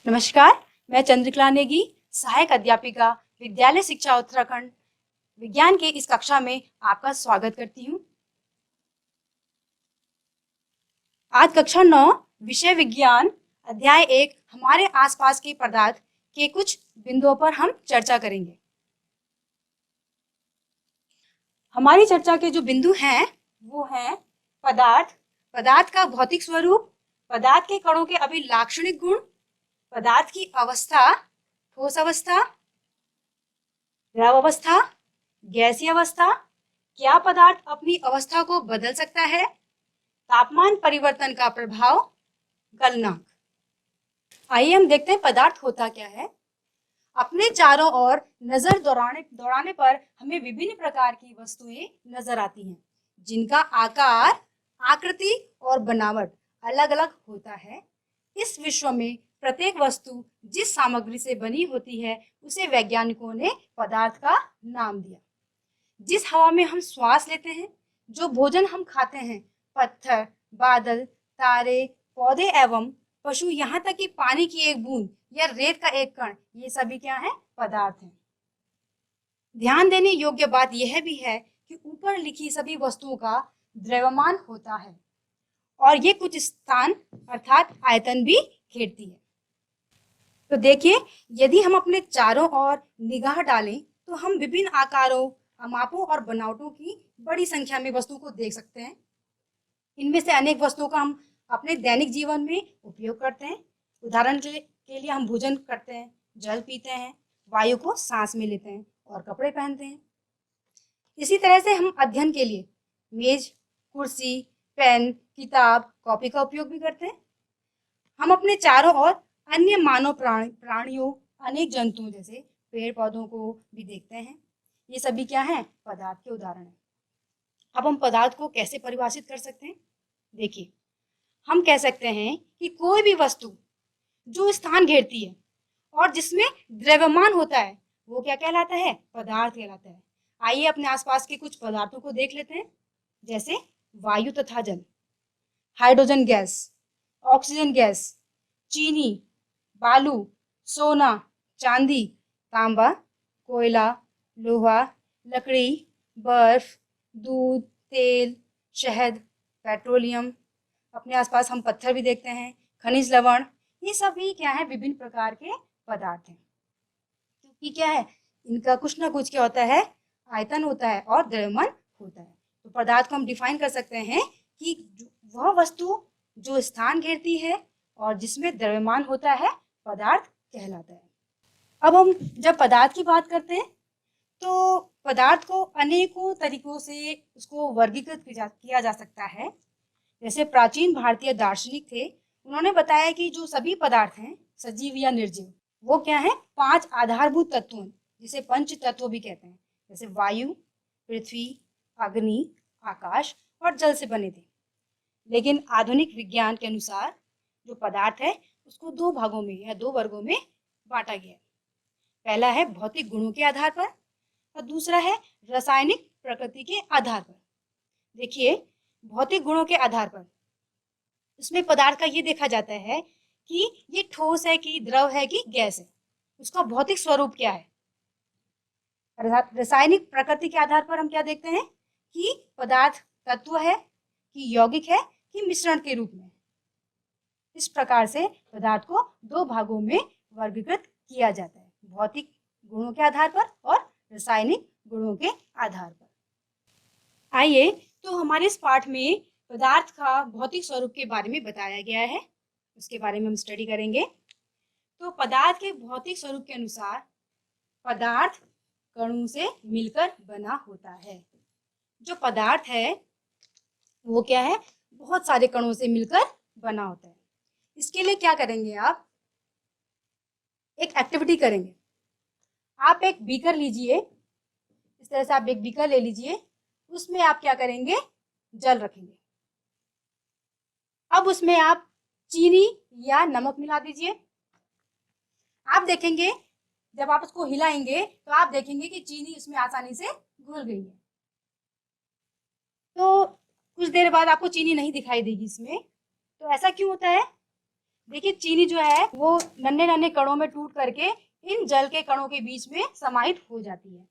नमस्कार, मैं चंद्रकला नेगी, सहायक अध्यापिका, विद्यालय शिक्षा उत्तराखंड विज्ञान के इस कक्षा में आपका स्वागत करती हूँ। आज कक्षा 9 विषय विज्ञान अध्याय 1 हमारे आसपास के पदार्थ के कुछ बिंदुओं पर हम चर्चा करेंगे। हमारी चर्चा के जो बिंदु हैं वो हैं पदार्थ, पदार्थ का भौतिक स्वरूप, पदार्थ के कणों के अभिलाक्षणिक गुण, पदार्थ की अवस्था, ठोस अवस्था, द्रव अवस्था, गैसीय अवस्था, क्या पदार्थ अपनी अवस्था को बदल सकता है, तापमान परिवर्तन का प्रभाव, गलनांक। आइए हम देखते हैं पदार्थ होता क्या है। अपने चारों ओर नजर दौड़ाने पर हमें विभिन्न प्रकार की वस्तुएं नजर आती हैं, जिनका आकार, आकृति और बनावट अलग अलग होता है। इस विश्व में प्रत्येक वस्तु जिस सामग्री से बनी होती है उसे वैज्ञानिकों ने पदार्थ का नाम दिया। जिस हवा में हम श्वास लेते हैं, जो भोजन हम खाते हैं, पत्थर, बादल, तारे, पौधे एवं पशु, यहाँ तक कि पानी की एक बूंद या रेत का एक कण, ये सभी क्या है? पदार्थ हैं। ध्यान देने योग्य बात यह भी है कि ऊपर लिखी सभी वस्तुओं का द्रव्यमान होता है और ये कुछ स्थान अर्थात आयतन भी घेरती है। तो देखिए, यदि हम अपने चारों ओर निगाह डालें तो हम विभिन्न आकारों, मापों और बनावटों की बड़ी संख्या में वस्तुओं को देख सकते हैं। इनमें से अनेक वस्तुओं का हम अपने दैनिक जीवन में उपयोग करते हैं। उदाहरण के लिए हम भोजन करते हैं, जल पीते हैं, वायु को सांस में लेते हैं और कपड़े पहनते हैं। इसी तरह से हम अध्ययन के लिए मेज, कुर्सी, पेन, किताब, कॉपी का उपयोग भी करते हैं। हम अपने चारों ओर अन्य मानव प्राणियों, अनेक जंतुओं जैसे पेड़ पौधों को भी देखते हैं। ये सभी क्या है? पदार्थ के उदाहरण हैं। अब हम पदार्थ को कैसे परिभाषित कर सकते हैं? देखिए, हम कह सकते हैं कि कोई भी वस्तु जो स्थान घेरती है और जिसमें द्रव्यमान होता है वो क्या कहलाता है? पदार्थ कहलाता है। आइए अपने आसपास के कुछ पदार्थों को देख लेते हैं, जैसे वायु तथा जल, हाइड्रोजन गैस, ऑक्सीजन गैस, चीनी, बालू, सोना, चांदी, तांबा, कोयला, लोहा, लकड़ी, बर्फ, दूध, तेल, शहद, पेट्रोलियम। अपने आसपास हम पत्थर भी देखते हैं, खनिज लवण, ये सभी क्या है? विभिन्न प्रकार के पदार्थ हैं। क्योंकि क्या है? इनका कुछ ना कुछ क्या होता है? आयतन होता है और द्रव्यमान होता है। तो पदार्थ को हम डिफाइन कर सकते हैं कि वह वस्तु जो स्थान घेरती है और जिसमें द्रव्यमान होता है, पदार्थ कहलाता है। अब हम जब पदार्थ की बात करते हैं तो पदार्थ को अनेकों तरीकों से उसको वर्गीकृत किया जा सकता है। जैसे प्राचीन भारतीय दार्शनिक थे, उन्होंने बताया कि जो सभी पदार्थ हैं, सजीव या निर्जीव, वो क्या है? 5 आधारभूत तत्वों, जिसे पंच तत्व भी कहते हैं, जैसे वायु, पृथ्वी, अग्नि, आकाश और जल से बने थे। लेकिन आधुनिक विज्ञान के अनुसार जो पदार्थ है उसको 2 भागों में या 2 वर्गों में बांटा गया है। पहला है भौतिक गुणों के आधार पर और दूसरा है रासायनिक प्रकृति के आधार पर। देखिए, भौतिक गुणों के आधार पर इसमें पदार्थ का ये देखा जाता है कि ये ठोस है कि द्रव है कि गैस है, उसका भौतिक स्वरूप क्या है। रासायनिक प्रकृति के आधार पर हम क्या देखते हैं कि पदार्थ तत्व है कि यौगिक है कि मिश्रण के रूप में। इस प्रकार से पदार्थ को 2 भागों में वर्गीकृत किया जाता है, भौतिक गुणों के आधार पर और रासायनिक गुणों के आधार पर। आइए, तो हमारे इस पाठ में पदार्थ का भौतिक स्वरूप के बारे में बताया गया है, उसके बारे में हम स्टडी करेंगे। तो पदार्थ के भौतिक स्वरूप के अनुसार पदार्थ कणों से मिलकर बना होता है। जो पदार्थ है वो क्या है? बहुत सारे कणों से मिलकर बना होता है। इसके लिए क्या करेंगे? आप एक एक्टिविटी करेंगे। आप एक बीकर लीजिए, इस तरह से आप एक बीकर ले लीजिए, उसमें आप क्या करेंगे? जल रखेंगे। अब उसमें आप चीनी या नमक मिला दीजिए। आप देखेंगे जब आप उसको हिलाएंगे तो आप देखेंगे कि चीनी उसमें आसानी से घुल गई है। तो कुछ देर बाद आपको चीनी नहीं दिखाई देगी इसमें। तो ऐसा क्यों होता है? देखिए चीनी जो है वो नन्हे नन्हे कणों में टूट करके इन जल के कणों के बीच में समाहित हो जाती है।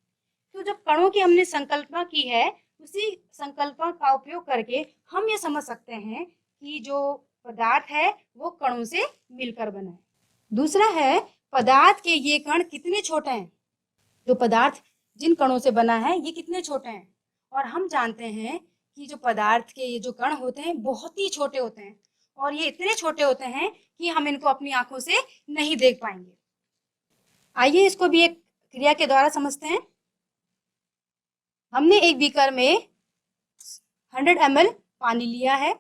तो जब कणों की हमने संकल्पना की है, उसी संकल्पना का उपयोग करके हम ये समझ सकते हैं कि जो पदार्थ है वो कणों से मिलकर बना है। दूसरा है पदार्थ के ये कण कितने छोटे हैं। जो पदार्थ जिन कणों से बना है ये कितने छोटे हैं, और हम जानते हैं कि जो पदार्थ के ये जो कण होते हैं बहुत ही छोटे होते हैं, और ये इतने छोटे होते हैं कि हम इनको अपनी आंखों से नहीं देख पाएंगे। आइए इसको भी एक क्रिया के द्वारा समझते हैं। हमने एक बीकर में 100 ml पानी लिया है।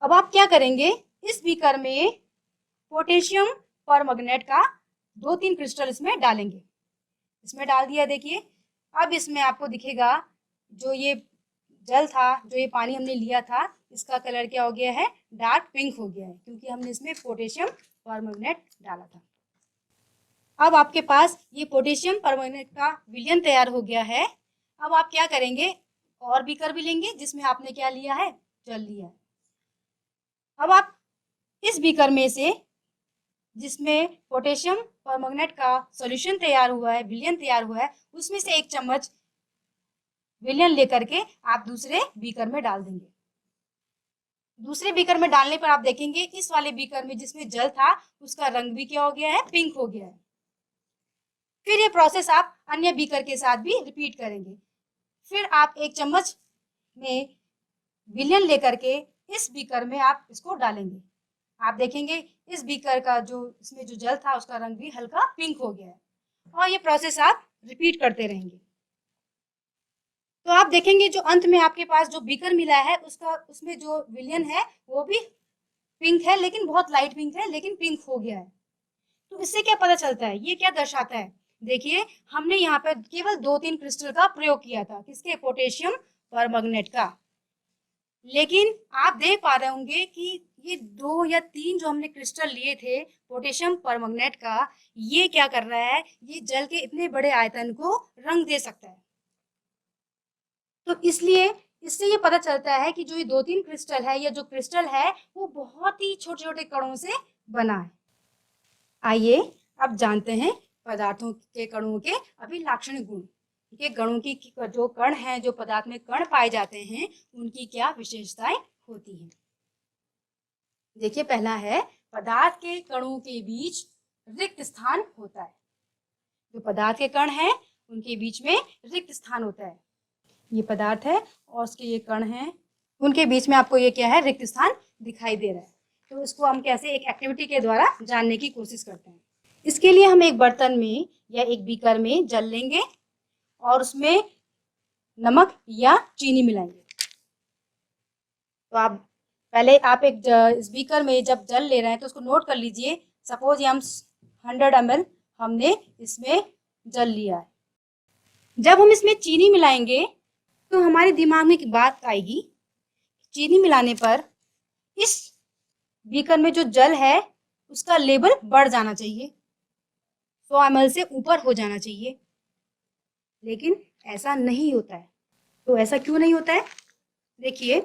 अब आप क्या करेंगे, इस बीकर में पोटेशियम परमैंगनेट का 2-3 क्रिस्टल इसमें डालेंगे। इसमें डाल दिया देखिए। अब इसमें आपको दिखेगा जो ये जल था, जो ये पानी हमने लिया था, इसका कलर क्या हो गया है, डार्क पिंक हो गया है, क्योंकि हमने इसमें पोटेशियम परमैंगनेट डाला था। अब आपके पास ये पोटेशियम परमैंगनेट का विलयन तैयार हो गया है। अब आप क्या करेंगे, और बीकर भी लेंगे जिसमें आपने क्या लिया है, जल लिया है। अब आप इस बीकर में से जिसमें पोटेशियम परमैंगनेट का सॉल्यूशन तैयार हुआ है, विलयन तैयार हुआ है, उसमें से 1 चम्मच विलयन लेकर के आप दूसरे बीकर में डाल देंगे। दूसरे बीकर में डालने पर आप देखेंगे इस वाले बीकर में जिसमें जल था उसका रंग भी क्या हो गया है, पिंक हो गया है। फिर ये प्रोसेस आप अन्य बीकर के साथ भी रिपीट करेंगे। फिर आप 1 चम्मच में विलयन लेकर के इस बीकर में आप इसको डालेंगे। आप देखेंगे इस बीकर का जो इसमें जो जल था उसका रंग भी हल्का पिंक हो गया है, और ये प्रोसेस आप रिपीट करते रहेंगे। तो आप देखेंगे जो अंत में आपके पास जो बीकर मिला है उसमें जो विलयन है वो भी पिंक है, लेकिन बहुत लाइट पिंक है, लेकिन पिंक हो गया है। तो इससे क्या पता चलता है, ये क्या दर्शाता है, देखिए हमने यहाँ पर केवल 2-3 क्रिस्टल का प्रयोग किया था, किसके, पोटेशियम परमैंगनेट का। लेकिन आप देख पा रहे होंगे कि ये 2 या 3 जो हमने क्रिस्टल लिए थे पोटेशियम परमैंगनेट का, ये क्या कर रहा है, ये जल के इतने बड़े आयतन को रंग दे सकता है। तो इसलिए इससे ये पता चलता है कि जो ये 2-3 क्रिस्टल है, या जो क्रिस्टल है वो बहुत ही छोटे छोटे कणों से बना है। आइए अब जानते हैं पदार्थों के कणों के अभिलाक्षणिक गुण, के गणों की जो कण हैं, जो पदार्थ में कण पाए जाते हैं, उनकी क्या विशेषताएं होती हैं। देखिए पहला है पदार्थ के कणों के बीच रिक्त स्थान होता है। जो पदार्थ के कण हैं उनके बीच में रिक्त स्थान होता है। ये पदार्थ है और उसके ये कण हैं, उनके बीच में आपको ये क्या है, रिक्त स्थान दिखाई दे रहा है। तो इसको हम कैसे एक एक्टिविटी के द्वारा जानने की कोशिश करते हैं। इसके लिए हम एक बर्तन में या एक बीकर में जल लेंगे और उसमें नमक या चीनी मिलाएंगे। तो आप पहले आप इस बीकर में जब जल ले रहे हैं तो उसको नोट कर लीजिए। सपोज ये हम 100 ml हमने इसमें जल लिया है। जब हम इसमें चीनी मिलाएंगे तो हमारे दिमाग में एक बात आएगी, चीनी मिलाने पर इस बीकर में जो जल है उसका लेवल बढ़ जाना चाहिए, 100 ml से ऊपर हो जाना चाहिए। लेकिन ऐसा नहीं होता है। तो ऐसा क्यों नहीं होता है, देखिए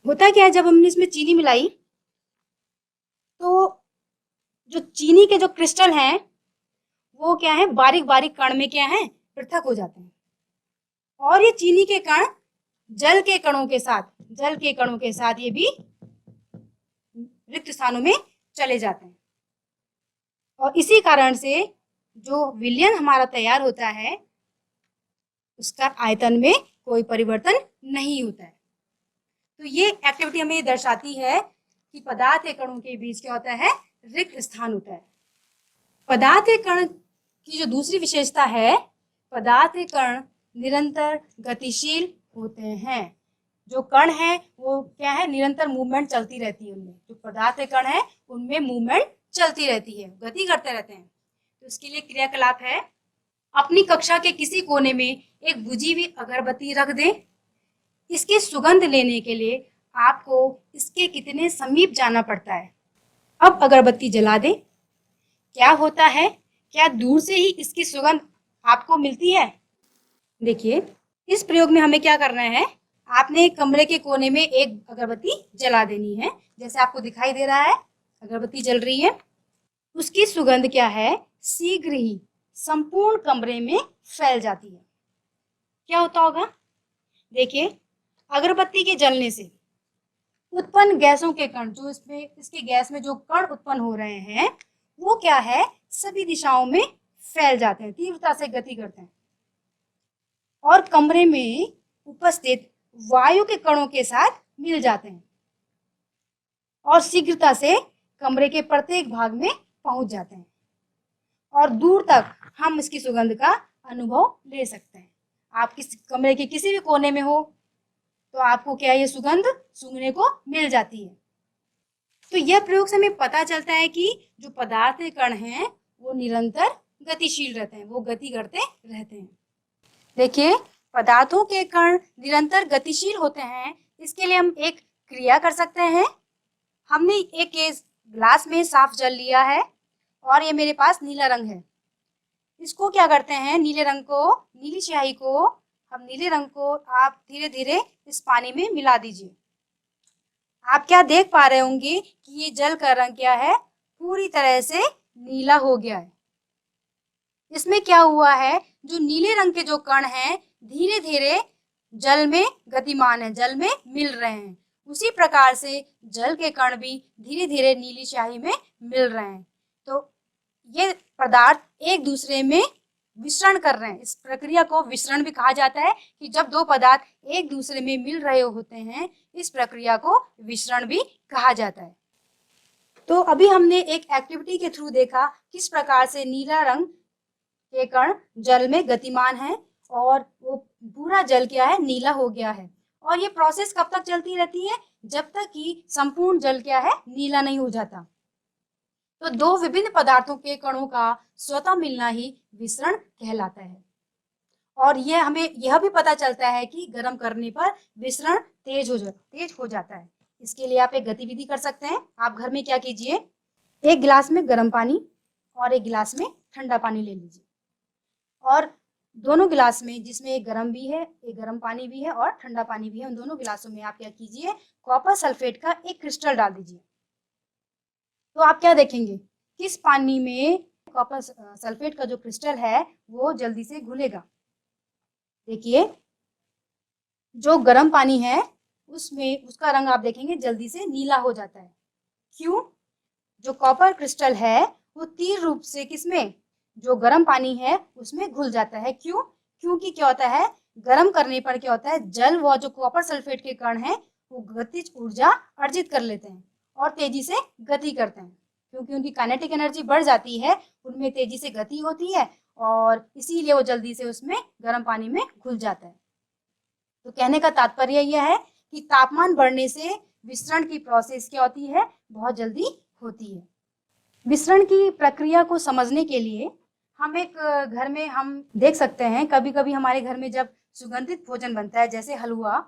होता क्या है, जब हमने इसमें चीनी मिलाई तो जो चीनी के जो क्रिस्टल हैं वो क्या है, बारीक बारीक कण में क्या है, पृथक हो जाते हैं। और ये चीनी के कण जल के कणों के साथ ये भी रिक्त स्थानों में चले जाते हैं। और इसी कारण से जो विलयन हमारा तैयार होता है उसका आयतन में कोई परिवर्तन नहीं होता है। तो ये एक्टिविटी हमें दर्शाती है कि पदार्थ के कणों के बीच क्या होता है, रिक्त स्थान होता है। पदार्थ के कण की जो दूसरी विशेषता है, पदार्थ के कण निरंतर गतिशील होते हैं। जो कण है वो क्या है, निरंतर मूवमेंट चलती रहती है उनमें। जो पदार्थ के कण है उनमें मूवमेंट चलती रहती है, गति करते रहते हैं। तो इसके लिए क्रियाकलाप है, अपनी कक्षा के किसी कोने में एक बुझी हुई अगरबत्ती रख दें। इसकी सुगंध लेने के लिए आपको इसके कितने समीप जाना पड़ता है। अब अगरबत्ती जला दें। क्या होता है, क्या दूर से ही इसकी सुगंध आपको मिलती है। देखिए इस प्रयोग में हमें क्या करना है, आपने कमरे के कोने में एक अगरबत्ती जला देनी है जैसे आपको दिखाई दे रहा है अगरबत्ती जल रही है, उसकी सुगंध क्या है, शीघ्र ही संपूर्ण कमरे में फैल जाती है। क्या होता होगा, देखिए अगरबत्ती के जलने से उत्पन्न गैसों के कण, जो इसके गैस में जो कण उत्पन्न हो रहे हैं वो क्या है, सभी दिशाओं में फैल जाते हैं, तीव्रता से गति करते हैं और कमरे में उपस्थित वायु के कणों के साथ मिल जाते हैं और शीघ्रता से कमरे के प्रत्येक भाग में पहुंच जाते हैं और दूर तक हम इसकी सुगंध का अनुभव ले सकते हैं। आप किस कमरे के किसी भी कोने में हो तो आपको क्या ये सुगंध सूंघने को मिल जाती है। तो यह प्रयोग से हमें पता चलता है कि जो पदार्थ के कण हैं वो निरंतर गतिशील रहते हैं, वो गति करते रहते हैं। देखिए पदार्थों के कण निरंतर गतिशील होते हैं, इसके लिए हम एक क्रिया कर सकते हैं। हमने एक ग्लास में साफ जल लिया है और ये मेरे पास नीला रंग है। इसको क्या करते हैं, नीली स्याही को हम नीले रंग को आप धीरे धीरे इस पानी में मिला दीजिए। आप क्या देख पा रहे होंगे कि ये जल का रंग क्या है, पूरी तरह से नीला हो गया है। इसमें क्या हुआ है, जो नीले रंग के जो कण हैं धीरे धीरे जल में गतिमान है, जल में मिल रहे हैं। उसी प्रकार से जल के कण भी धीरे धीरे नीली स्याही में मिल रहे हैं। तो ये पदार्थ एक दूसरे में विसरण कर रहे हैं। इस प्रक्रिया को विसरण भी कहा जाता है कि जब दो पदार्थ एक दूसरे में मिल रहे होते हैं, इस प्रक्रिया को विसरण भी कहा जाता है। तो अभी हमने एक एक्टिविटी के थ्रू देखा किस प्रकार से नीला रंग के कण जल में गतिमान है और वो पूरा जल क्या है, नीला हो गया है। और ये प्रोसेस कब तक चलती रहती है, जब तक कि संपूर्ण जल क्या है, नीला नहीं हो जाता। तो दो विभिन्न पदार्थों के कणों का स्वतः मिलना ही विसरण कहलाता है। और यह हमें यह भी पता चलता है कि गर्म करने पर विसरण तेज हो जाता है। इसके लिए आप एक गतिविधि कर सकते हैं। आप घर में क्या कीजिए, एक गिलास में गर्म पानी और एक गिलास में ठंडा पानी ले लीजिए और दोनों गिलास में, जिसमें एक गर्म भी है, एक गर्म पानी भी है और ठंडा पानी भी है, उन दोनों गिलासों में आप क्या कीजिए, कॉपर सल्फेट का एक क्रिस्टल डाल दीजिए। तो आप क्या देखेंगे, किस पानी में कॉपर सल्फेट का जो क्रिस्टल है वो जल्दी से घुलेगा। देखिए जो गर्म पानी है उसमें उसका रंग आप देखेंगे जल्दी से नीला हो जाता है। क्यों, जो कॉपर क्रिस्टल है वो तीव्र रूप से किसमें, जो गर्म पानी है उसमें घुल जाता है। क्यों, क्योंकि क्या होता है, गर्म करने पर क्या होता है, जल व जो कॉपर सल्फेट के कण हैं वो गतिज ऊर्जा अर्जित कर लेते हैं और तेजी से गति करते हैं। क्योंकि उनकी काइनेटिक एनर्जी बढ़ जाती है, उनमें तेजी से गति होती है और इसीलिए वो जल्दी से उसमें गर्म पानी में घुल जाता है। तो कहने का तात्पर्य यह है कि तापमान बढ़ने से विसरण की प्रोसेस क्या होती है, बहुत जल्दी होती है। विसरण की प्रक्रिया को समझने के लिए हम एक घर में हम देख सकते हैं, कभी कभी हमारे घर में जब सुगंधित भोजन बनता है जैसे हलवा,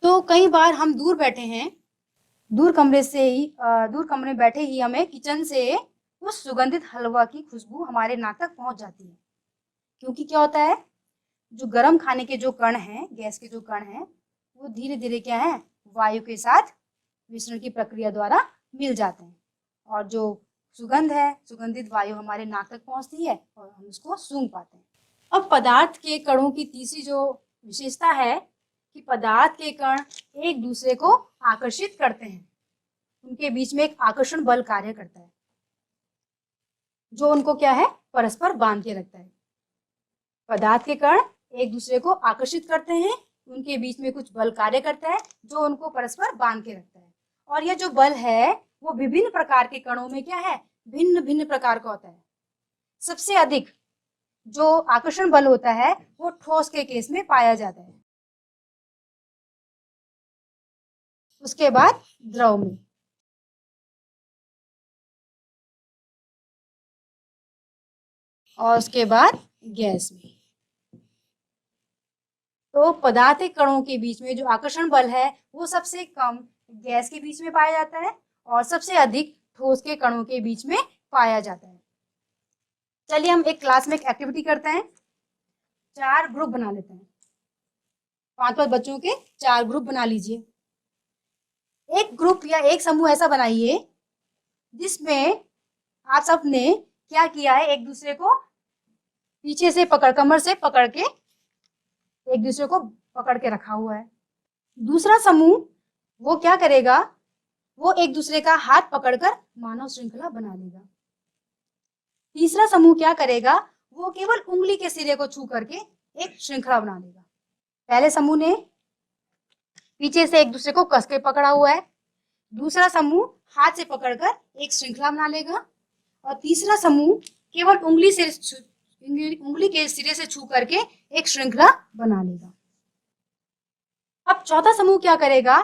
तो कई बार हम दूर बैठे हैं, दूर कमरे में बैठे ही हमें किचन से उस सुगंधित हलवा की खुशबू हमारे नाक तक पहुंच जाती है। क्योंकि क्या होता है, जो गर्म खाने के जो कण हैं, गैस के जो कण हैं, वो धीरे धीरे क्या है, वायु के साथ विसरण की प्रक्रिया द्वारा मिल जाते हैं और जो सुगंध है, सुगंधित वायु हमारे नाक तक पहुंचती है और हम उसको सूंघ पाते हैं। अब पदार्थ के कणों की तीसरी जो विशेषता है कि पदार्थ के कण एक दूसरे को आकर्षित करते हैं। उनके बीच में एक आकर्षण बल कार्य करता है जो उनको क्या है, परस्पर बांध के रखता है। पदार्थ के कण एक दूसरे को आकर्षित करते हैं, उनके बीच में कुछ बल कार्य करता है जो उनको परस्पर बांध के रखता है। और यह जो बल है वो विभिन्न प्रकार के कणों में क्या है, भिन्न भिन्न प्रकार का होता है। सबसे अधिक जो आकर्षण बल होता है वो ठोस के केस में पाया जाता है, उसके बाद द्रव में, और उसके बाद गैस में। तो पदार्थ कणों के बीच में जो आकर्षण बल है वो सबसे कम गैस के बीच में पाया जाता है और सबसे अधिक ठोस के कणों के बीच में पाया जाता है। चलिए हम एक क्लास में एक एक्टिविटी करते हैं, 4 ग्रुप बना लेते हैं। 5-5 बच्चों के 4 ग्रुप बना लीजिए। एक ग्रुप या एक समूह ऐसा बनाइए जिसमें आप सब ने क्या किया है, एक दूसरे को पीछे से पकड़, कमर से पकड़ के एक दूसरे को पकड़ के रखा हुआ है। दूसरा समूह वो क्या करेगा, वो एक दूसरे का हाथ पकड़कर मानव श्रृंखला बना लेगा। तीसरा समूह क्या करेगा, वो केवल उंगली के सिरे को छू करके एक श्रृंखला बना लेगा। पहले समूह ने पीछे से एक दूसरे को कस के पकड़ा हुआ है, दूसरा समूह हाथ से पकड़कर एक श्रृंखला बना लेगा, और तीसरा समूह केवल उंगली के सिरे से छू करके एक श्रृंखला बना लेगा। अब चौथा समूह क्या करेगा,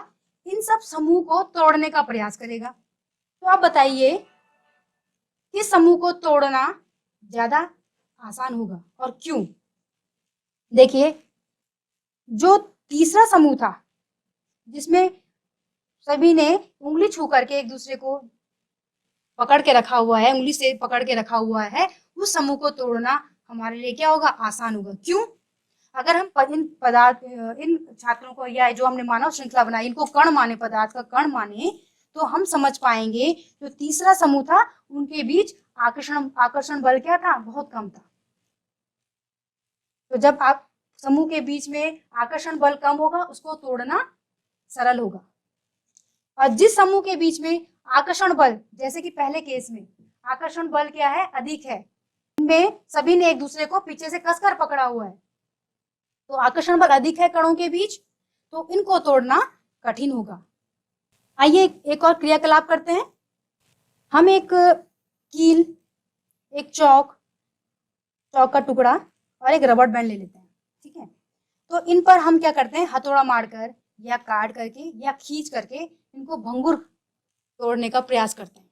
इन सब समूह को तोड़ने का प्रयास करेगा। तो आप बताइए किस समूह को तोड़ना ज्यादा आसान होगा और क्यों? देखिए, जो तीसरा समूह था जिसमें सभी ने उंगली छू करके एक दूसरे को पकड़ के रखा हुआ है, उंगली से पकड़ के रखा हुआ है, उस समूह को तोड़ना हमारे लिए क्या होगा, आसान होगा। क्यों? अगर हम इन छात्रों को या जो हमने मानव श्रृंखला बनाई इनको कण माने, पदार्थ का कण माने, तो हम समझ पाएंगे जो तीसरा समूह था उनके बीच आकर्षण बल क्या था, बहुत कम था। तो जब आप समूह के बीच में आकर्षण बल कम होगा उसको तोड़ना सरल होगा। और जिस समूह के बीच में आकर्षण बल, जैसे कि पहले केस में आकर्षण बल क्या है, अधिक है, इनमें सभी ने एक दूसरे को पीछे से कसकर पकड़ा हुआ है, तो आकर्षण बल अधिक है कणों के बीच, तो इनको तोड़ना कठिन होगा। आइए एक और क्रियाकलाप करते हैं। हम एक कील, एक चौक का टुकड़ा और एक रबड़ बैंड ले लेते हैं, ठीक है। तो इन पर हम क्या करते हैं, हथौड़ा मारकर या काट करके या खींच करके इनको भंगुर तोड़ने का प्रयास करते हैं।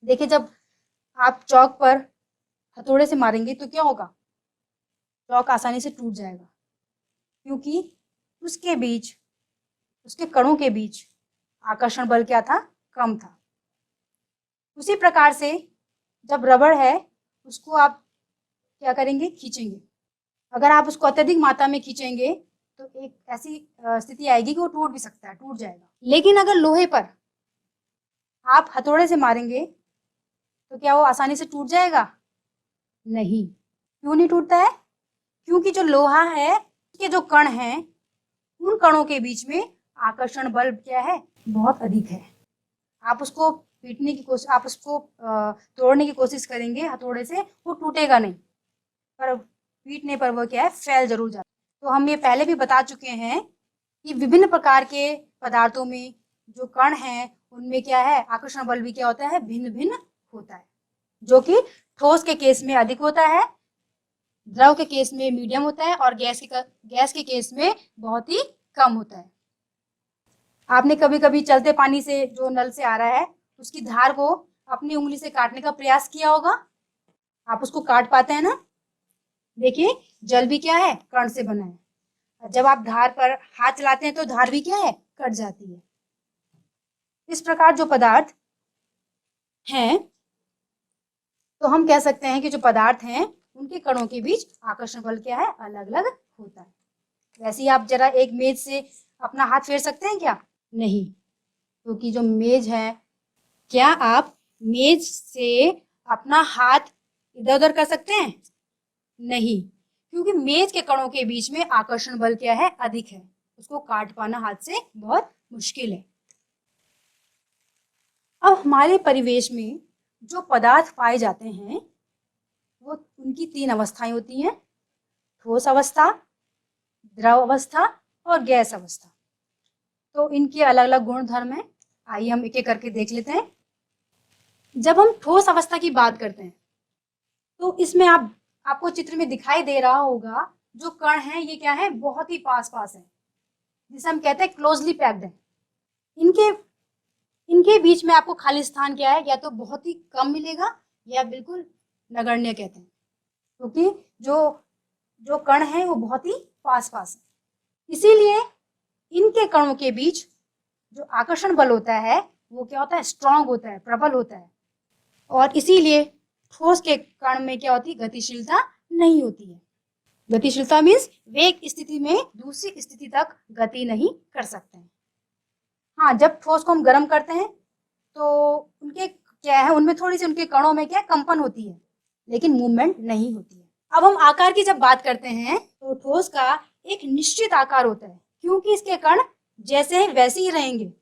देखिए, जब आप चौक पर हथौड़े से मारेंगे तो क्या होगा, चौक आसानी से टूट जाएगा, क्योंकि उसके बीच, उसके कणों के बीच आकर्षण बल क्या था, कम था। उसी प्रकार से जब रबड़ है उसको आप क्या करेंगे, खींचेंगे। अगर आप उसको अत्यधिक मात्रा में खींचेंगे तो एक ऐसी स्थिति आएगी कि वो टूट भी सकता है, टूट जाएगा। लेकिन अगर लोहे पर आप हथौड़े से मारेंगे तो क्या वो आसानी से टूट जाएगा? नहीं। क्यों नहीं टूटता है? क्योंकि जो लोहा है उसके जो कण हैं उन कणों के बीच में आकर्षण बल क्या है, बहुत अधिक है। आप उसको पीटने की कोशिश, आप उसको तोड़ने की कोशिश करेंगे हथौड़े से, वो टूटेगा नहीं, पर पीटने पर वो क्या है, फैल जरूर जाता है। तो हम ये पहले भी बता चुके हैं कि विभिन्न प्रकार के पदार्थों में जो कण हैं उनमें क्या है, आकर्षण बल भी क्या होता है, भिन्न भिन्न होता है, जो कि ठोस के केस में अधिक होता है, द्रव के केस में मीडियम होता है, और गैस के केस में बहुत ही कम होता है। आपने कभी कभी चलते पानी से, जो नल से आ रहा है, उसकी धार को अपनी उंगली से काटने का प्रयास किया होगा, आप उसको काट पाते हैं ना? देखिए, जल भी क्या है, कण से बना है। जब आप धार पर हाथ चलाते हैं तो धार भी क्या है, कट जाती है। इस प्रकार जो पदार्थ हैं, तो हम कह सकते हैं कि जो पदार्थ हैं उनके कणों के बीच आकर्षण बल क्या है, अलग अलग होता है। वैसे ही आप जरा एक मेज से अपना हाथ फेर सकते हैं क्या? नहीं, क्योंकि जो मेज है, क्या आप मेज से अपना हाथ इधर उधर कर सकते हैं? नहीं, क्योंकि मेज के कणों के बीच में आकर्षण बल क्या है, अधिक है, उसको काट पाना हाथ से बहुत मुश्किल है। अब हमारे परिवेश में जो पदार्थ पाए जाते हैं वो, उनकी 3 अवस्थाएं होती हैं, ठोस अवस्था, द्रव अवस्था और गैस अवस्था। तो इनके अलग अलग गुण धर्म हैं। आइए हम एक एक करके देख लेते हैं। जब हम ठोस अवस्था की बात करते हैं तो इसमें आपको चित्र में दिखाई दे रहा होगा, जो कण हैं ये क्या है, बहुत ही पास पास है, जिसे हम कहते हैं क्लोजली पैक्ड है। इनके बीच में आपको खाली स्थान क्या है, या तो बहुत ही कम मिलेगा या बिल्कुल नगण्य कहते हैं, क्योंकि जो कण है वो बहुत ही पास पास है। इसीलिए इनके कणों के बीच जो आकर्षण बल होता है वो क्या होता है, स्ट्रांग होता है, प्रबल होता है, और इसीलिए ठोस के कण में क्या होती है, गतिशीलता नहीं होती है। गतिशीलता मीन्स वे एक स्थिति में दूसरी स्थिति तक गति नहीं कर सकते हैं। हाँ, जब ठोस को हम गर्म करते हैं तो उनके क्या है, उनमें थोड़ी सी उनके कणों में क्या कंपन होती है, लेकिन मूवमेंट नहीं होती है। अब हम आकार की जब बात करते हैं तो ठोस का एक निश्चित आकार होता है, क्योंकि इसके कण जैसे हैं वैसे ही रहेंगे,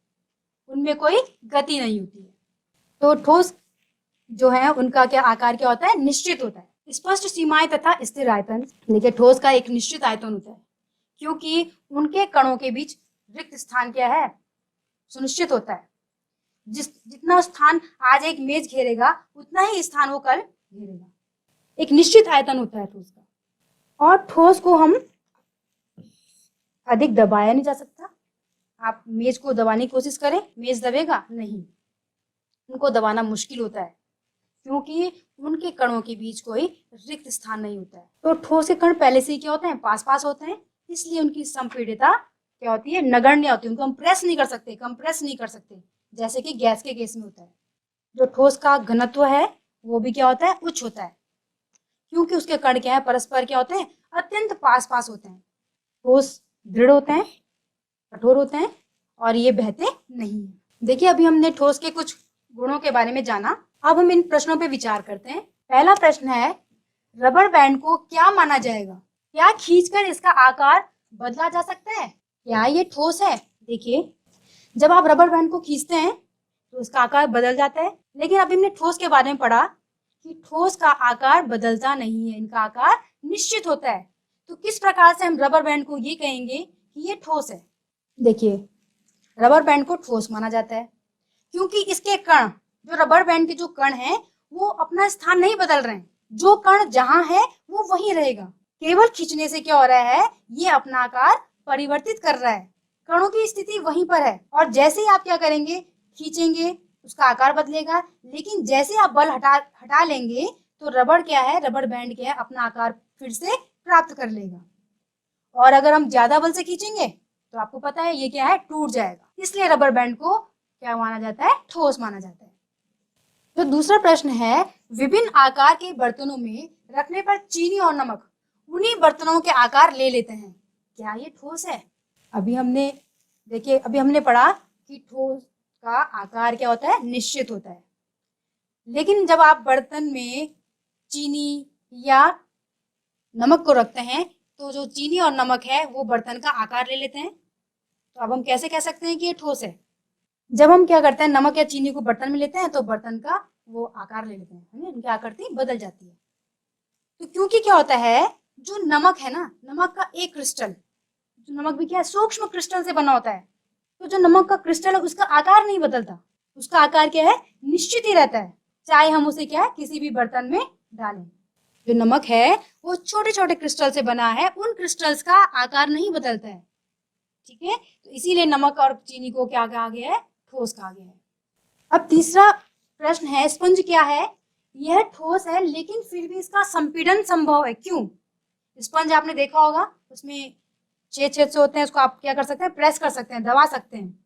उनमें कोई गति नहीं होती है। तो ठोस जो है उनका क्या आकार क्या होता है, निश्चित होता है। स्पष्ट सीमाएं तथा स्थिर आयतन। देखिए ठोस का एक निश्चित आयतन होता है, क्योंकि उनके कणों के बीच रिक्त स्थान क्या है, सुनिश्चित होता है। जितना स्थान आज एक मेज घेरेगा उतना ही स्थान वो कल घेरेगा। एक निश्चित आयतन होता है ठोस का। और ठोस को हम अधिक दबाया नहीं जा सकता। आप मेज को दबाने की कोशिश करें, मेज दबेगा नहीं, उनको दबाना मुश्किल होता है, क्योंकि उनके कणों के बीच कोई रिक्त स्थान नहीं होता है। तो ठोस के कण पहले से ही क्या होते हैं, पास पास होते हैं, इसलिए उनकी संपीड़ितता क्या होती है, नगण्य होती है। उनको हम प्रेस नहीं कर सकते, कंप्रेस नहीं कर सकते, जैसे कि गैस के केस में होता है। जो ठोस का घनत्व है वो भी क्या होता है, उच्च होता है, क्योंकि उसके कण क्या है, परस्पर क्या होते हैं, अत्यंत पास पास होते हैं। ठोस दृढ़ होते हैं, कठोर होते हैं, और ये बहते नहीं है। देखिए अभी हमने ठोस के कुछ गुणों के बारे में जाना। अब हम इन प्रश्नों पे विचार करते हैं। पहला प्रश्न है, रबर बैंड को क्या माना जाएगा? क्या खींचकर इसका आकार बदला जा सकता है? क्या ये ठोस है? देखिए जब आप रबर बैंड को खींचते हैं तो इसका आकार बदल जाता है, लेकिन अभी हमने ठोस के बारे में पढ़ा कि ठोस का आकार बदलता नहीं है, इनका आकार निश्चित होता है। तो किस प्रकार से हम रबर बैंड को ये कहेंगे कि ये ठोस है? देखिए रबर बैंड को ठोस माना जाता है क्योंकि इसके कण, जो रबर बैंड के जो कण हैं वो अपना स्थान नहीं बदल रहे हैं। जो कण जहां है वो वहीं रहेगा। केवल खींचने से क्या हो रहा है, ये अपना आकार परिवर्तित कर रहा है, कणों की स्थिति वहीं पर है। और जैसे ही आप क्या करेंगे, खींचेंगे, उसका आकार बदलेगा, लेकिन जैसे आप बल हटा लेंगे तो रबर क्या है, रबर बैंड क्या है, अपना आकार फिर से प्राप्त कर लेगा। और अगर हम ज्यादा बल से खींचेंगे तो आपको पता है ये क्या है, टूट जाएगा। इसलिए रबर बैंड को क्या माना जाता है, ठोस माना जाता है। तो दूसरा प्रश्न है, विभिन्न आकार के बर्तनों में रखने पर चीनी और नमक उन्हीं बर्तनों के आकार ले लेते हैं, क्या ये ठोस है? अभी हमने पढ़ा कि ठोस का आकार क्या होता है, निश्चित होता है, लेकिन जब आप बर्तन में चीनी या नमक को रखते हैं तो जो चीनी और नमक है वो बर्तन का आकार ले लेते हैं। तो अब हम कैसे कह सकते हैं कि ये ठोस है? जब हम क्या करते हैं, नमक या चीनी को बर्तन में लेते हैं तो बर्तन का वो आकार ले लेते हैं, उनकी आकृति बदल जाती है। तो क्योंकि क्या होता है, जो नमक है ना, नमक का एक क्रिस्टल, जो नमक भी क्या है, सूक्ष्म क्रिस्टल से बना होता है। तो जो नमक का क्रिस्टल है उसका आकार नहीं बदलता, उसका आकार क्या है, निश्चित ही रहता है, चाहे हम उसे क्या है, किसी भी बर्तन में डालें। जो नमक है वो छोटे छोटे क्रिस्टल से बना है, उन क्रिस्टल्स का आकार नहीं बदलता है। ठीक है, तो इसीलिए नमक और चीनी को क्या कहा गया है, ठोस कहा गया है। अब तीसरा प्रश्न है, स्पंज क्या है? यह ठोस है लेकिन फिर भी इसका संपीड़न संभव है, क्यों? स्पंज आपने देखा होगा, उसमें छेद छेद से होते हैं, उसको आप क्या कर सकते हैं, प्रेस कर सकते हैं, दबा सकते हैं।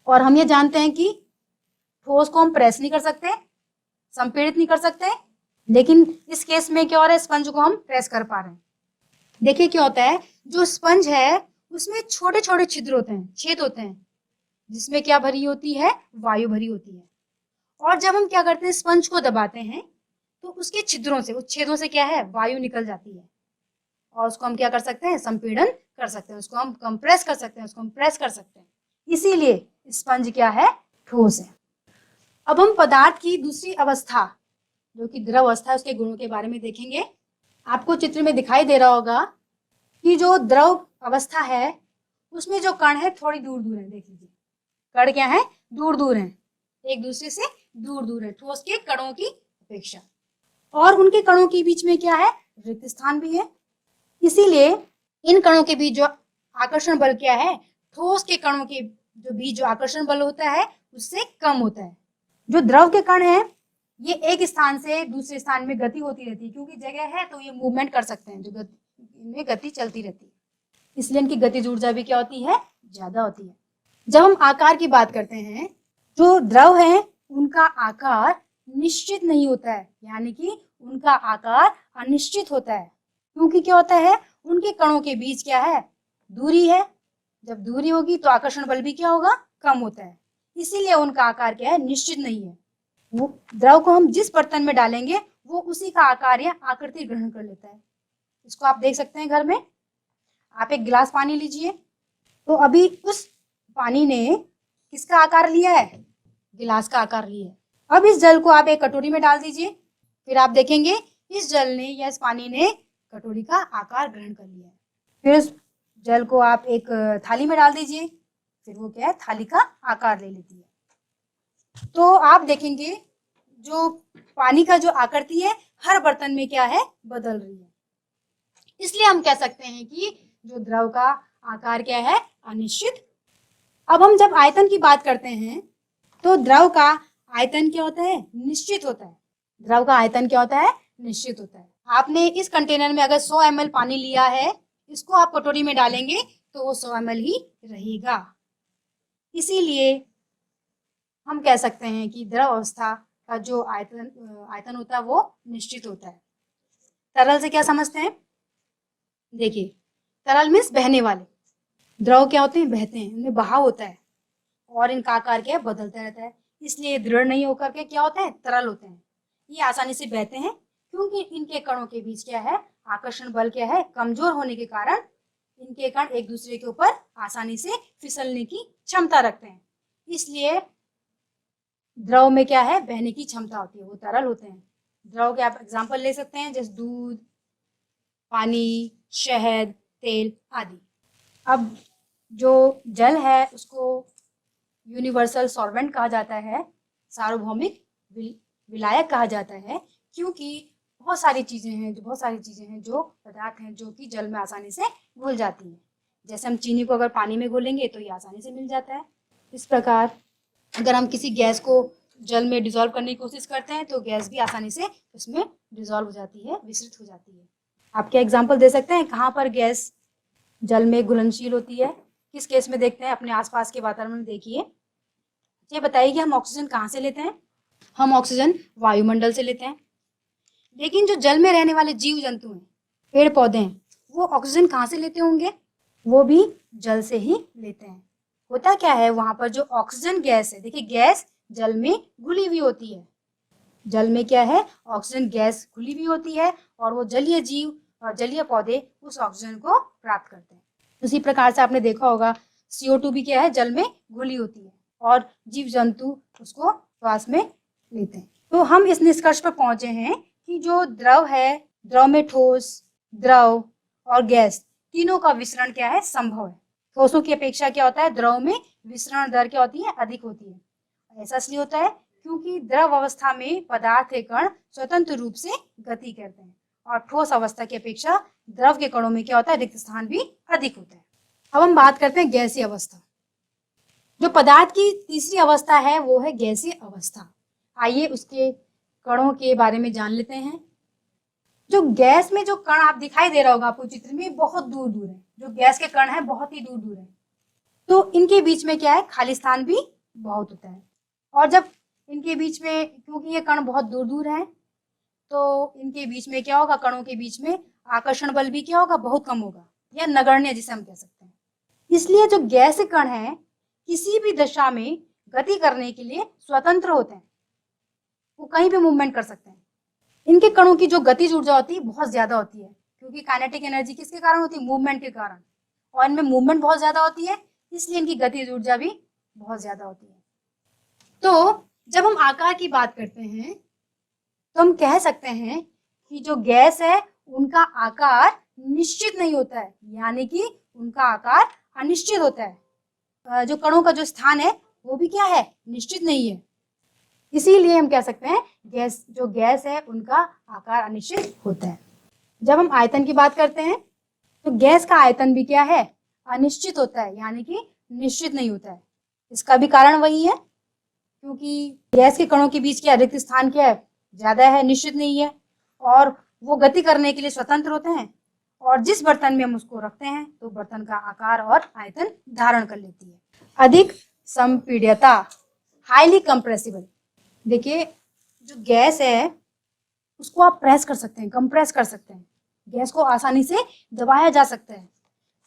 और हम ये जानते हैं कि ठोस को हम प्रेस नहीं कर सकते, संपीड़ित नहीं कर सकते, लेकिन इस केस में क्या हो रहा है, स्पंज को हम प्रेस कर पा रहे हैं। देखिए क्या होता है, जो स्पंज है उसमें छोटे छोटे छिद्र होते हैं, छेद होते हैं, जिसमें क्या भरी होती है, वायु भरी होती है। और जब हम क्या करते हैं, स्पंज को दबाते हैं तो उसके छिद्रों से, उस छेदों से क्या है, वायु निकल जाती है, और उसको हम क्या कर सकते हैं, संपीड़न कर सकते हैं, उसको हम कंप्रेस कर सकते हैं, उसको हम प्रेस कर सकते हैं। इसीलिए स्पंज क्या है, ठोस है। अब हम पदार्थ की दूसरी अवस्था जो कि द्रव अवस्था है उसके गुणों के बारे में देखेंगे। आपको चित्र में दिखाई दे रहा होगा कि जो द्रव अवस्था है उसमें जो कण है थोड़ी दूर दूर है। देख लीजिए कण क्या है, दूर दूर है, एक दूसरे से दूर दूर है, ठोस के कणों की अपेक्षा। और उनके कणों के बीच में क्या है, रिक्त स्थान भी है। इसीलिए इन कणों के बीच जो आकर्षण बल क्या है, ठोस के कणों के जो बीच जो आकर्षण बल होता है उससे कम होता है। जो द्रव के कण है ये एक स्थान से दूसरे स्थान में गति होती रहती है, क्योंकि जगह है तो ये मूवमेंट कर सकते हैं, जो इनमें गति चलती रहती है, इसलिए इनकी गतिज ऊर्जा भी क्या होती है, ज्यादा होती है। जब हम आकार की बात करते हैं, जो द्रव है उनका आकार निश्चित नहीं होता है, यानी कि उनका आकार अनिश्चित होता है, क्योंकि क्या होता है, उनके कणों के बीच क्या है, दूरी है। जब दूरी होगी तो आकर्षण बल भी क्या होगा, कम होता है, इसीलिए उनका आकार क्या है, निश्चित नहीं है। वो द्रव को हम जिस बर्तन में डालेंगे वो उसी का आकार या आकृति ग्रहण कर लेता है। इसको आप देख सकते हैं घर में। आप एक गिलास पानी लीजिए, तो अभी उस पानी ने किसका आकार लिया है, गिलास का आकार लिया है। अब इस जल को आप एक कटोरी में डाल दीजिए, फिर आप देखेंगे इस जल ने या इस पानी ने कटोरी का आकार ग्रहण कर लिया है। फिर उस जल को आप एक थाली में डाल दीजिए, फिर वो क्या है, थाली का आकार ले लेती है। तो आप देखेंगे जो पानी का जो आकृति है हर बर्तन में क्या है, बदल रही है। इसलिए हम कह सकते हैं कि जो द्रव का आकार क्या है, अनिश्चित। अब हम जब आयतन की बात करते हैं तो द्रव का आयतन क्या होता है, निश्चित होता है। द्रव का आयतन क्या होता है, निश्चित होता है। आपने इस कंटेनर में अगर 100 ml पानी लिया है, इसको आप कटोरी में डालेंगे तो वो 100 ml ही रहेगा। इसीलिए हम कह सकते हैं कि द्रव अवस्था का जो आयतन होता है वो निश्चित होता है। तरल से क्या समझते हैं, देखिए तरल मीन्स बहने वाले, द्रव क्या होते हैं, बहते हैं, इनमें बहाव होता है और इनका आकार क्या है, बदलता रहता है। इसलिए दृढ़ नहीं होकर के क्या होते हैं, तरल होते हैं। ये आसानी से बहते हैं क्योंकि इनके कणों के बीच क्या है, आकर्षण बल क्या है, कमजोर होने के कारण इनके कण एक दूसरे के ऊपर आसानी से फिसलने की क्षमता रखते हैं। इसलिए द्रव में क्या है, बहने की क्षमता होती है, वो तरल होते हैं। द्रव के आप एग्जाम्पल ले सकते हैं, जैसे दूध, पानी, शहद, तेल आदि। अब जो जल है उसको यूनिवर्सल सॉल्वेंट कहा जाता है, सार्वभौमिक विलायक कहा जाता है, क्योंकि बहुत सारी चीजें हैं जो पदार्थ हैं जो कि जल में आसानी से घुल जाती हैं। जैसे हम चीनी को अगर पानी में घोलेंगे तो ये आसानी से मिल जाता है। इस प्रकार अगर हम किसी गैस को जल में डिसॉल्व करने की कोशिश करते हैं तो गैस भी आसानी से उसमें डिसॉल्व हो जाती है, विसरित हो जाती है। आप क्या एग्जाम्पल दे सकते हैं, कहाँ पर गैस जल में घुलनशील होती है, किस केस में देखते हैं, अपने आसपास के वातावरण में देखिए। ये बताइए कि हम ऑक्सीजन कहाँ से लेते हैं, हम ऑक्सीजन वायुमंडल से लेते हैं। लेकिन जो जल में रहने वाले जीव जंतु हैं, पेड़ पौधे हैं, वो ऑक्सीजन कहाँ से लेते होंगे, वो भी जल से ही लेते हैं। होता क्या है, वहां पर जो ऑक्सीजन गैस है, देखिए गैस जल में घुली हुई होती है, जल में क्या है, ऑक्सीजन गैस घुली हुई होती है और वो जलीय जीव और जलीय पौधे उस ऑक्सीजन को प्राप्त करते हैं। उसी प्रकार से आपने देखा होगा CO2 भी क्या है, जल में घुली होती है और जीव जंतु उसको श्वास में लेते हैं। तो हम इस निष्कर्ष पर पहुंचे हैं कि जो द्रव है, द्रव में ठोस, द्रव और गैस तीनों का विसरण क्या है, संभव है। ठोसों की अपेक्षा क्या होता है, द्रव में विसरण दर क्या होती है, अधिक होती है। ऐसा इसलिए होता है क्योंकि द्रव अवस्था में पदार्थ के कण स्वतंत्र रूप से गति करते हैं और ठोस अवस्था की अपेक्षा द्रव के कणों में क्या होता है, रिक्त स्थान भी अधिक होता है। अब हम बात करते हैं गैसीय अवस्था। जो पदार्थ की तीसरी अवस्था है वो है गैसीय अवस्था। आइए उसके कणों के बारे में जान लेते हैं। जो गैस में जो कण आप दिखाई दे रहा होगा आपको चित्र में, बहुत दूर दूर है, जो गैस के कण है बहुत ही दूर दूर है। तो इनके बीच में क्या है, खाली स्थान भी बहुत होता है। और जब इनके बीच में, क्योंकि ये कण बहुत दूर दूर है, तो इनके बीच में क्या होगा, कणों के बीच में आकर्षण बल भी क्या होगा, बहुत कम होगा, या नगण्य जिसे हम कह सकते हैं। इसलिए जो गैस कण है किसी भी दशा में गति करने के लिए स्वतंत्र होते हैं, वो कहीं भी मूवमेंट कर सकते हैं। इनके कणों की जो गतिज ऊर्जा होती है बहुत ज्यादा होती है, क्योंकि काइनेटिक एनर्जी किसके कारण होती है, मूवमेंट के कारण, और इनमें मूवमेंट बहुत ज्यादा होती है, इसलिए इनकी गतिज ऊर्जा भी बहुत ज्यादा होती है। तो जब हम आकार की बात करते हैं तो हम कह सकते हैं कि जो गैस है उनका आकार निश्चित नहीं होता है, यानी कि उनका आकार अनिश्चित होता है। जो कणों का जो स्थान है वो भी क्या है, निश्चित नहीं है। इसीलिए हम कह सकते हैं जो गैस है उनका आकार अनिश्चित होता है। जब हम आयतन की बात करते हैं तो गैस का आयतन भी क्या है, अनिश्चित होता है, यानी कि निश्चित नहीं होता है। इसका भी कारण वही है, क्योंकि गैस के कणों के बीच क्या रिक्त स्थान क्या है, ज्यादा है, निश्चित नहीं है, और वो गति करने के लिए स्वतंत्र होते हैं, और जिस बर्तन में हम उसको रखते हैं तो बर्तन का आकार और आयतन धारण कर लेती है। अधिक संपीड्यता, हाईली कंप्रेसिबल। देखिए जो गैस है उसको आप प्रेस कर सकते हैं, कंप्रेस कर सकते हैं, गैस को आसानी से दबाया जा सकता है,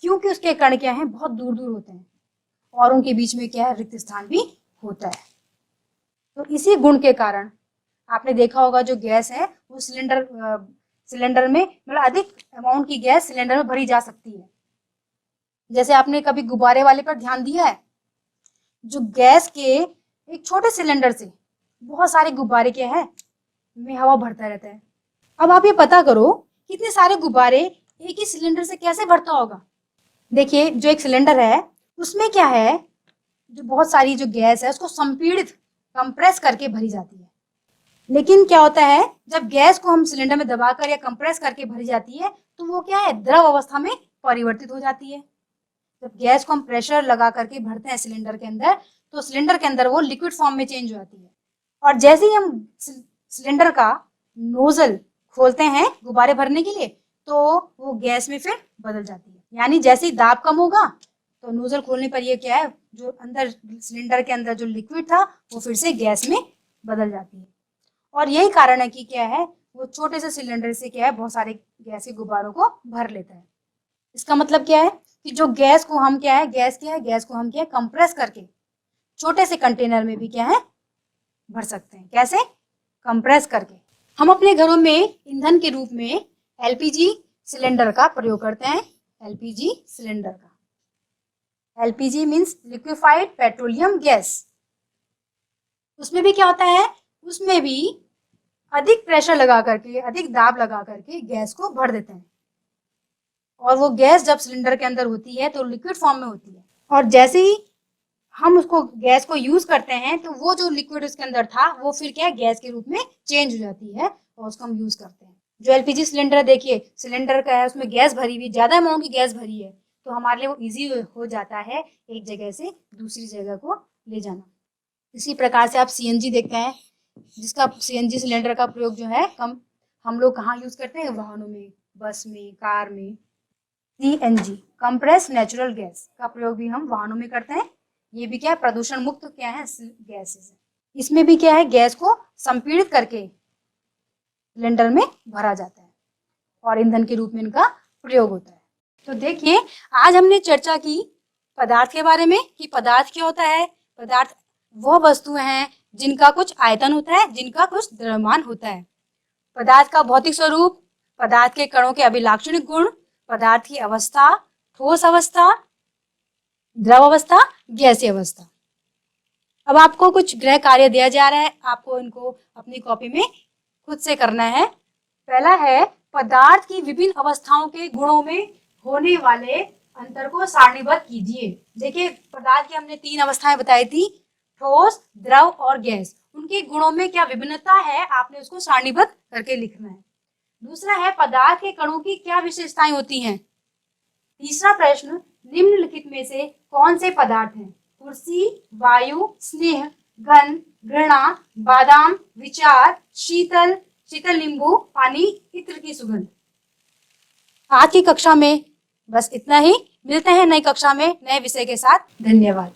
क्योंकि उसके कण क्या हैं, बहुत दूर दूर होते हैं, और उनके बीच में क्या है, रिक्त स्थान भी होता है। तो इसी गुण के कारण आपने देखा होगा जो गैस है वो सिलेंडर में मतलब अधिक अमाउंट की गैस सिलेंडर में भरी जा सकती है। जैसे आपने कभी गुब्बारे वाले पर ध्यान दिया है, जो गैस के एक छोटे सिलेंडर से बहुत सारे गुब्बारे क्या है में हवा भरता रहता है। अब आप ये पता करो कितने सारे गुब्बारे एक ही सिलेंडर से कैसे भरता होगा। देखिए जो एक सिलेंडर है उसमें क्या है, जो बहुत सारी जो गैस है उसको संपीड़ित कंप्रेस करके भरी जाती है। लेकिन क्या होता है, जब गैस को हम सिलेंडर में दबाकर या कंप्रेस करके भरी जाती है तो वो क्या है, द्रव अवस्था में परिवर्तित हो जाती है। जब गैस को हम प्रेशर लगा करके भरते हैं सिलेंडर के अंदर तो सिलेंडर के अंदर वो लिक्विड फॉर्म में चेंज हो जाती है। और जैसे ही हम सिलेंडर का नोजल खोलते हैं गुब्बारे भरने के लिए तो वो गैस में फिर बदल जाती है। यानी जैसे ही दाब कम होगा तो नोजल खोलने पर ये क्या है, जो अंदर सिलेंडर के अंदर जो लिक्विड था वो फिर से गैस में बदल जाती है। और यही कारण है कि क्या है, वो छोटे से सिलेंडर से क्या है बहुत सारे गैस के गुब्बारों को भर लेता है। इसका मतलब क्या है कि जो गैस को हम क्या है, गैस को हम क्या है कंप्रेस करके छोटे से कंटेनर में भी क्या है भर सकते हैं। कैसे? कंप्रेस करके। हम अपने घरों में ईंधन के रूप में एलपीजी सिलेंडर का प्रयोग करते हैं। एलपीजी सिलेंडर का, LPG means liquefied petroleum gas. उसमें भी क्या होता है, उसमें भी अधिक प्रेशर लगा करके, अधिक दाब लगा करके गैस को भर देते हैं। और वो गैस जब सिलेंडर के अंदर होती है तो लिक्विड फॉर्म में होती है। और जैसे ही हम उसको गैस को यूज करते हैं तो वो जो लिक्विड उसके अंदर था वो फिर क्या है गैस के रूप में चेंज हो जाती है और उसको हम यूज करते हैं। जो एलपीजी सिलेंडर है, देखिए सिलेंडर का है, उसमें गैस भरी हुई, ज्यादा अमाउंट की गैस भरी है तो हमारे लिए वो इजी हो जाता है एक जगह से दूसरी जगह को ले जाना। इसी प्रकार से आप सीएनजी देखते हैं, जिसका सीएनजी सिलेंडर का प्रयोग जो है कम हम लोग कहाँ यूज करते हैं, वाहनों में, बस में, कार में। सीएनजी कंप्रेस नेचुरल गैस का प्रयोग भी हम वाहनों में करते हैं। ये भी क्या है, प्रदूषण मुक्त क्या है गैसेस है। इसमें भी क्या है, गैस को संपीड़ित करके सिलेंडर में भरा जाता है और ईंधन के रूप में इनका प्रयोग होता है। तो देखिए आज हमने चर्चा की पदार्थ के बारे में कि पदार्थ क्या होता है। पदार्थ वह वस्तुएं हैं जिनका कुछ आयतन होता है, जिनका कुछ द्रव्यमान होता है। पदार्थ का भौतिक स्वरूप, पदार्थ के कणों के अभिलाक्षणिक गुण, पदार्थ की अवस्था, ठोस अवस्था, द्रव अवस्था, गैसीय अवस्था। अब आपको कुछ गृह कार्य दिया जा रहा है, आपको इनको अपनी कॉपी में खुद से करना है। पहला है पदार्थ की विभिन्न अवस्थाओं के गुणों में होने वाले अंतर को सारणीबद्ध कीजिए। देखिए पदार्थ की हमने 3 अवस्थाएं बताई थी, ठोस, द्रव और गैस। उनके गुणों में क्या विभिन्नता है आपने उसको सारणीबद्ध करके लिखना है। दूसरा है पदार्थ के कणों की क्या विशेषताएं होती हैं। तीसरा प्रश्न, निम्नलिखित में से कौन से पदार्थ हैं? कुर्सी, वायु, स्नेह, घन, घृणा, बादाम, विचार, शीतल, शीतल नींबू, पानी, इत्र की सुगंध। आज की कक्षा में बस इतना ही। मिलते हैं नई कक्षा में नए विषय के साथ। धन्यवाद।